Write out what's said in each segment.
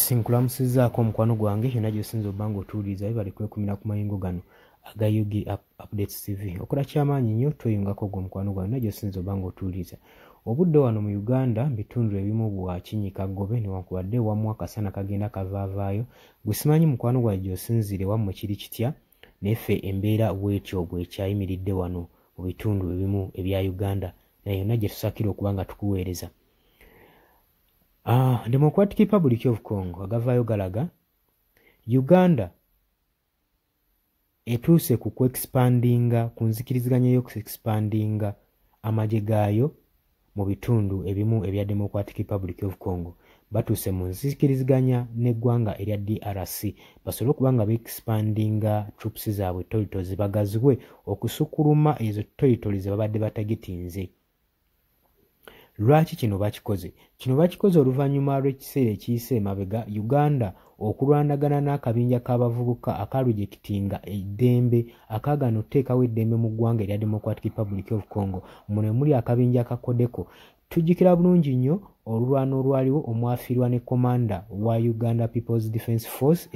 Yes, nkulamusizaako omukwano gwange yonna gy'osinza obbanga otuwuliriza bali kwekumira ku mayingo gano aga Yugi Updates TV. Okola kyamaanyi nnyo tweyungako gwe omukwano gwange yonna gy'osinza obbanga otuwuliriza. Obudde wano mu Uganda bitundu ebimu bwa kinnyikagobe newankubadde wamu akasana kagenda kavaavaayo. Gwe simanyi mukwano gwange gy'osinzire wammwe kiri kitya, naye ffe embeera bw'etyo bwekyayimiridde wano mu bitundu ebimu ebya Uganda naye yonna gye tusakira okuba nga tukuweereza. Democratic Republic of Congo agavaayo galaga Uganda etuuse ku ku nzikiriziganya y'okuexpandinga amagye gaayo mu bitundu ebimu ebya Democratic Republic of Congo. Batuuse mu nzikiriziganya n'eggwanga erya DRC basobole okuba nga beexpandinga troops zaabwe territories bagazibwe okusukkuluma ezo territories ze babadde batagitinze. Lwaki kino bakikoze? Kino bakikoze oluvannyuma lw'ekiseera ekiyise emabega Uganda okulwanagana n'akabinja k'abavubuka akalwejekitinga eddembe akaagana okuteekawo eddembe mu ggwanga erya Democratic Republic of Congo. Muno muli akabinja ka Codeco. Tujjukira bulungi nnyo olulwano olwaliwo omwafiirwa ne komanda wa Uganda People's Defence Force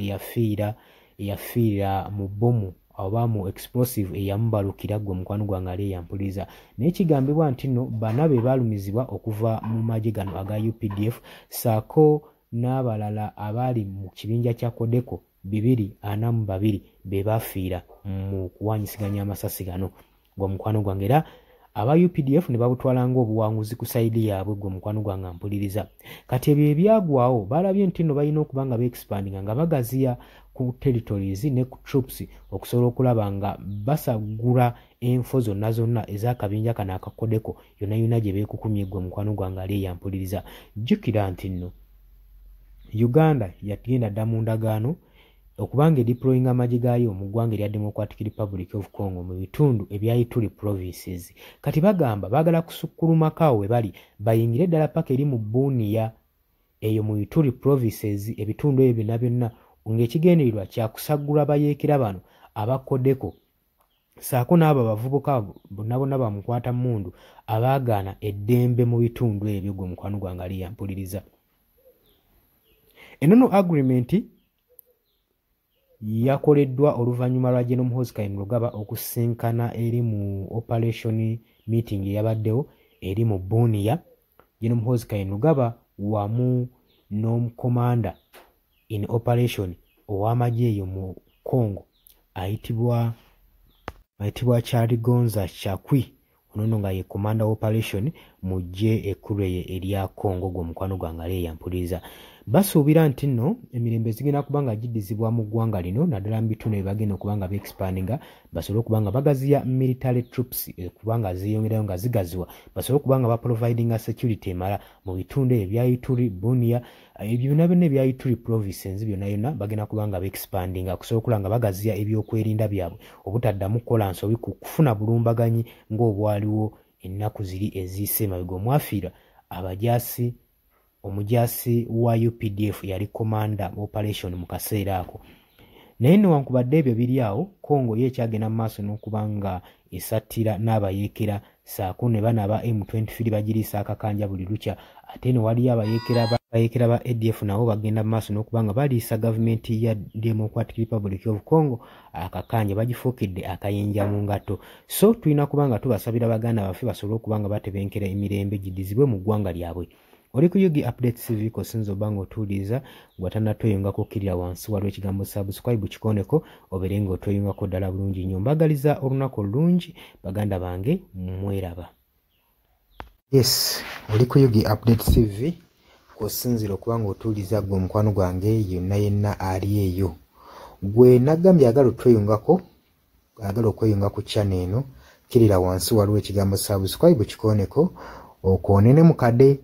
eyafiira mu bbomu oba mu explosive eyamubalukira gwe mukwano gwange ali eyampuliriza. Naye kigambibwa nti nno bana be baalumizibwa okuva mu magye gano aga UPDF saako n'abalala abaali mu kibinja kya Codeco 242 be baafiira mu kuwanyisiganya amasasi gano gwe mukwano gwange, era aba UPDF ne babutwala ng'obuwanguzi ku sayidi yaabwe gwe mukwano gwange ampuliriza. Kati ebyo ebyagwawo balabye nti nno balina okuba nga beexpandinga nga bagaziya ku territories ne ku troops okusobola okulaba nga basagula enfo zonna zonna ez'akabinja kano aka Codeco yonna yonna gye beekukumye gwe mukwano gwange ali eyampuliriza. Jjukira nti nno Uganda yagenda dda mu ndagaano okubanga edeployinga amagye gaayo mu ggwanga erya Democratic Republic of Congo mu bitundu ebya Ituri provinces. Kati bagamba baagala kusukkulumako awo we bali bayingire ddala paka eri mu Bunia eyo mu Ituri provinces, ebitundu ebyo byonna byonna ng'ekigendererwa kyakusaggula bayeekera bano aba Codeco saako n'abo abavubuka bonna bonna bamukwata mmundu abaagaana eddembe mu bitundu ebyo gwe mukwano gwange ali yampuliriza. Enono agreement yakoleddwa oluvannyuma lwa General Muhoozi Kainerugaba okusinkana eri mu operation meeting eyabaddewo eri mu Bunia. General Muhoozi Kainerugaba wamu n'omukomanda in operation ow'amagye eyo mu Congo ayitibwa Kyaligonza Kyakwi, ono nga ye komanda operation mu ggye ekkulu erya Congo gwe mukwano gwange ali eyampuliriza. Basuubira nti nno emirembe zigenda kuba nga giddizibwa mu ggwanga lino naddala mu bitundu bye bagenda okuba nga beexpandinga basobole okuba nga bagaziya military troops okuba nga ziyongerayo nga zigaziwa basobole okuba nga baprovidinga security emala mu bitundu ebya Ituri, Bunia, ebyo byonna byonna ebya Ituri provinces byonna byonna bagenda kuba nga beexpandinga okusobola okuba nga bagaziya ebyokwerinda byabwe obutaddamu kukola nsobi ku kufuna bulumbaganyi ng'obwaliwo ennaku ziri eziyise emabega. Omwafiira abajaasi omujaasi wa UPDF yali komanda operation mu kaseera ako. Naye newankubadde ebyo biri awo, Congo ye ekyagenda mu maaso n'okuba nga esattira n'abayeekera saako ne bano aba M23 bagiriisa akakanja buli lukya, ate ne waliyo abayeekera ba ADF nabo bagenda mu maaso n'okuba nga baliisa gavumenti ya Democratic Republic of Congo akakanja bagifuukidde akayinja mu ngato. So tulina kuba nga tubasabira baganda baffe basobole okuba nga batebenkera emirembe giddizibwe mu ggwanga lyabwe. Oli ku Yugi Updates TV kosinza obbanga otuwuliriza bw'atannatweyungako okkirira wansi waliwo ekigambo subscribe kikoneko obeere nga otweyungako ddala bulungi nnyo. Mbagaliza olunaku olulungi baganda bange mweraba. Yes, oli ku Yugi Updates TV kosinzira okuba nga otuwuliriza gwe mukwano gwange yonna yenna ali eyo. Gwe nagambye agala otweyungako, agala okweyunga ku channel eno, kkirira wansi waliwo ekigambo subscribe kikoneko okoonene mukadde.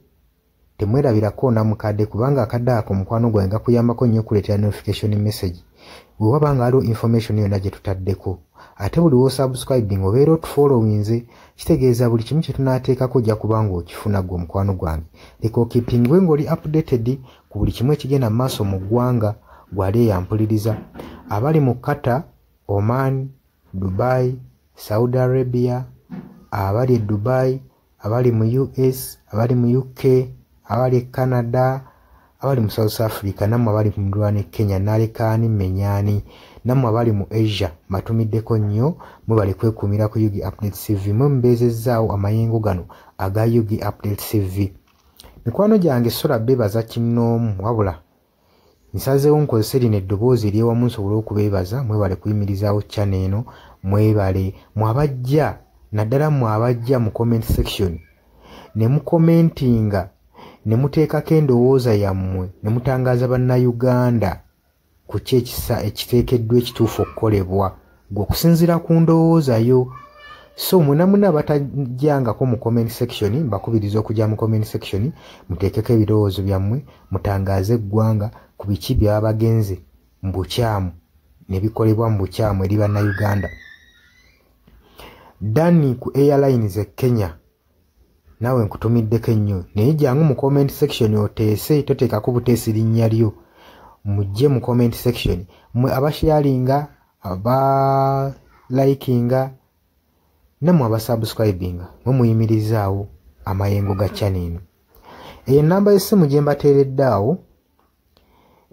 Temwerabirako na mukadde kubanga akadde ako mukwano gwange gakuyambako nnyo okuleetera notification message bwe waba nga waliwo information yonna gye tutaddeko. Ate buli w'osubscribing obeera otufollowinze, kitegeeza buli kimu kye tunaateekako ojja kuba nga okifuna gwe mukwano gwange. Leka okipingwe ng'oli updated ku buli kimu ekigenda mu maaso mu ggwanga gwali eyampuliriza. Abali mu Qatar, Oman, Dubai, Saudi Arabia, abali e Dubai, abali mu US, abali mu UK, abali Canada, abali mu South Africa nammwe abali mu Ndwana Kenya nalekaani menyani nammwe abali mu Asia matumiddeko nnyo mwebale kwekumira ku Yugi Update TV mwe mbeezezaawo amayengo gano aga Yugi Update TV. Mikwano gyange sola beebaza kinnoomu wabula nsazeewo nkozese lino eddoboozi eryewamu nsobole okubeebaza mwebale kuyimirizaawo channel eno mwebale mwabajja naddala mwabajja mu comment section ne mukomentinga ne muteekako endowooza yammwe ne mutangaaza bannayuganda ku ki ekiteekeddwa ekituufu okukolebwa gwe okusinziira ku ndowooza yo. So muna batajjangako mu comment section mbakubiriza okujja mu comment section muteekeko ebirowoozo byammwe mutangaaze eggwanga ku biki byaba bagenze mu bukyamu ne bikolebwa mu bukyamu eri bannayuganda. Dani ku Airlines e Kenya nawe nkutumiddeko ennyo naye jangu mu comment section oteese toteekako buteesi linnya lyo mujje mu comment section mwe abasharinga aba likinga namwe abasubscribinga mwe muyimirizaawo amayengo ga channel eno. Eyo namba y'essimu gye mbateereddaawo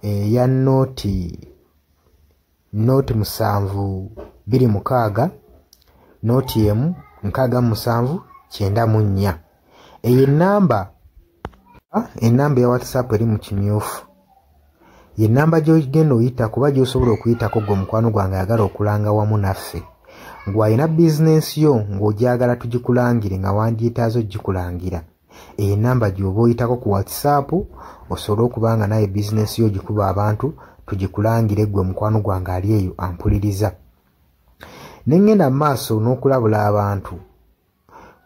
ya noti 726 noti emu 67994. Eyo enamba ya WhatsApp eri mu kimyufu. Ye namba gy'ogenda oyita kuba gy'osobola okuyitako gwe mukwano gwange ayagala okulanga wamu naffe. Ngw'alina bizinensi yo ng'ogyagala tugikulangire nga wandyetaazo gikulangira. Eyo namba gy'oba oyitako ku WhatsApp osobole okubanga naye bizinensi yo gikuba abantu tugikulangire gwe mukwano gwange ali eyo ampuliriza. Ne ngenda mu maaso n'okulabula abantu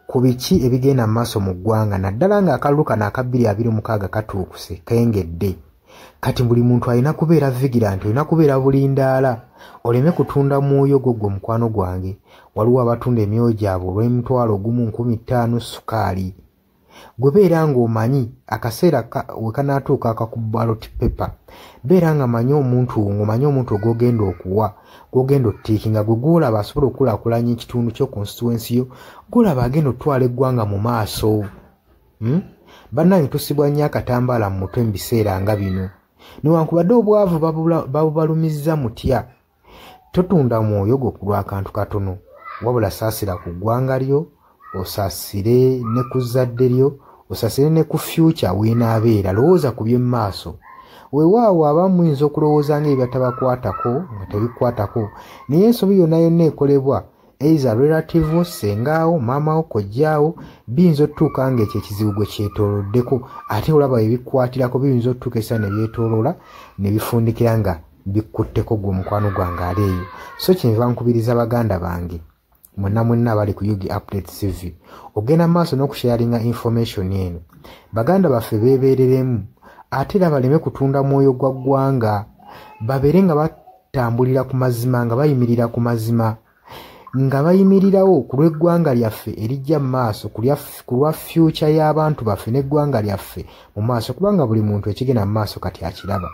ku biki ebigenda mu maaso mu ggwanga naddala ng'akalulu kano aka 2026 katuukuse kengedde. Kati buli muntu alina kubeera vigilant, olina kubeera bulindaala oleme kutunda mwoyo gwo mukwano gwange. Waliwo abatunda emyoyo gyabwe olw'M1,1500 sukaali. Gwe beera ng'omanyi akaseera we kanaatuuka akakuba ballot paper beera nga manyi omuntu ogw'ogenda okuwa gw'ogenda ottiikinga gwe gw'olaba asobola okukulaakulanya ekitundu kyo constituency yo gw'olaba agenda otwala eggwanga mu maaso. Bannange tusibwa nnyo akatambaala mu mutwe mu biseera nga bino newankubadde obwavu babubalumizza mutya. Totunda mwoyo gwo ku lw'akantu katono wabula saasira ku ggwanga lyo osaasire ne ku zadde lyo osaasire ne ku future weenaabeera. Lowooza ku by'emu maaso. Weewaawo abamu muyinza okulowooza ng'ebyo tabakwatako nga tebikwatako naye ensobi yonna yonna ekolebwa eiza relative sengaawo maamawo kojjaawo biyinza otutuuka ng'ekyo ekizibu gwe kyetooloddeko ate olaba ebikwatirako biyinza otutuuka esa ne byetooloola ne bifundikira nga bikkutteko gwe mukwano gwange ali eyo. So kyenva nkubiriza baganda bange mwenna abali ku Yugi Update TV ogenda maaso n'okusharinga information eno. Baganda baffe beebeereremu ate era baleme kutunda mwoyo gwa ggwanga babeere nga batambulira ku mazima nga bayimirira ku mazima nga bayimirirawo ku lw'eggwanga lyaffe erijja mu maaso ku lwa future y'abantu baffe n'eggwanga lyaffe mu maaso kubanga buli muntu ekigenda mu maaso kati akiraba.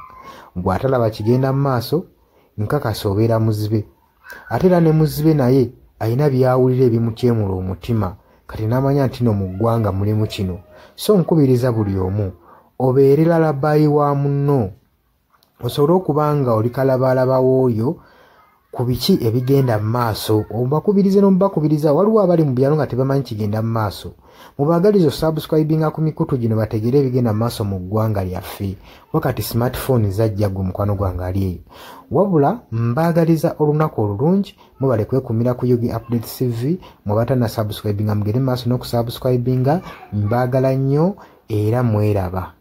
Bw'atalaba kigenda mu maaso nkakasa obeera muzibe ate era ne muzibe naye alina byawulira ebimukyemula omutima kati n'amanya nti no mu ggwanga mulimu kino. So nkubiriza buli omu obeere lalabayi wa munno osobole okubanga oli kalabalaba w'oyo ku biki ebigenda mu maaso. Obakubirize n'omubakubiriza waliwo abali mu byalo nga tebamanyi kigenda mu maaso. Mubaagaliza subscribinga ku mikutu gino bategere ebigenda mu maaso mu ggwanga lyaffe wakati smartphone zajja gwe mukwano gwange ali eyo. Wabula mbaagaliza olunaku olulungi mubale kwekumira ku Yugi Update TV mubatana subscribinga mugere mu maaso n'okusubscribinga. Mbaagala nnyo era mweraba.